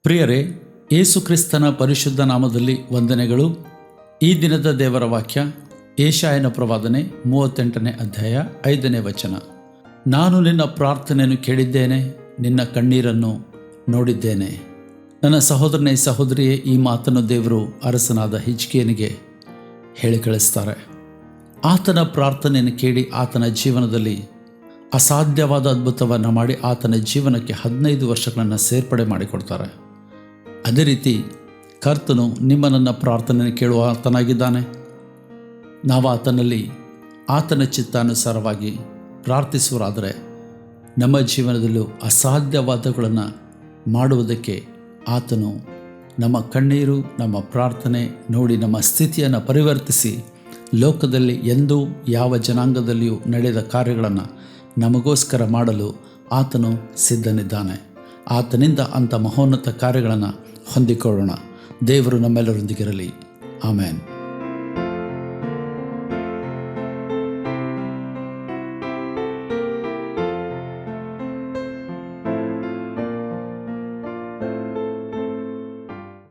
ಪ್ರಿಯರೇ, ಯೇಸು ಕ್ರಿಸ್ತನ ಪರಿಶುದ್ಧ ನಾಮದಲ್ಲಿ ವಂದನೆಗಳು. ಈ ದಿನದ ದೇವರ ವಾಕ್ಯ ಯೆಶಾಯನ ಪ್ರವಾದನೆ 38ನೇ ಅಧ್ಯಾಯ 5ನೇ ವಚನ. ನಾನು ನಿನ್ನ ಪ್ರಾರ್ಥನೆಯನ್ನು ಕೇಳಿದ್ದೇನೆ, ನಿನ್ನ ಕಣ್ಣೀರನ್ನು ನೋಡಿದ್ದೇನೆ. ನನ್ನ ಸಹೋದರನೇ ಸಹೋದರಿಯೇ, ಈ ಮಾತನ್ನು ದೇವರು ಅರಸನಾದ ಹಿಜ್ಕೀಯನಿಗೆ ಹೇಳಿ ಕಳಿಸ್ತಾರೆ. ಆತನ ಪ್ರಾರ್ಥನೆಯನ್ನು ಕೇಳಿ ಆತನ ಜೀವನದಲ್ಲಿ ಅಸಾಧ್ಯವಾದ ಅದ್ಭುತವನ್ನು ಮಾಡಿ ಆತನ ಜೀವನಕ್ಕೆ 15 ವರ್ಷಗಳನ್ನು ಸೇರ್ಪಡೆ ಮಾಡಿಕೊಡ್ತಾರೆ. ಅದೇ ರೀತಿ ಕರ್ತನು ನನ್ನ ಪ್ರಾರ್ಥನೆಯನ್ನು ಕೇಳುವ ಆತನಾಗಿದ್ದಾನೆ. ನಾವು ಆತನಲ್ಲಿ ಆತನ ಚಿತ್ತಾನುಸಾರವಾಗಿ ಪ್ರಾರ್ಥಿಸುವರಾದರೆ ನಮ್ಮ ಜೀವನದಲ್ಲೂ ಅಸಾಧ್ಯವಾದಗಳನ್ನು ಮಾಡುವುದಕ್ಕೆ ಆತನು ನಮ್ಮ ಕಣ್ಣೀರು, ನಮ್ಮ ಪ್ರಾರ್ಥನೆ ನೋಡಿ ನಮ್ಮ ಸ್ಥಿತಿಯನ್ನು ಪರಿವರ್ತಿಸಿ ಲೋಕದಲ್ಲಿ ಎಂದೂ ಯಾವ ಜನಾಂಗದಲ್ಲಿಯೂ ನಡೆದ ಕಾರ್ಯಗಳನ್ನು ನಮಗೋಸ್ಕರ ಮಾಡಲು ಆತನು ಸಿದ್ಧನಿದ್ದಾನೆ. ಆತನಿಂದ ಅಂಥ ಮಹೋನ್ನತ ಕಾರ್ಯಗಳನ್ನು ಹೊಂದಿಕೊಳ್ಳೋಣ. ದೇವರು ನಮ್ಮೆಲ್ಲರೊಂದಿಗಿರಲಿ. ಆಮೆನ್.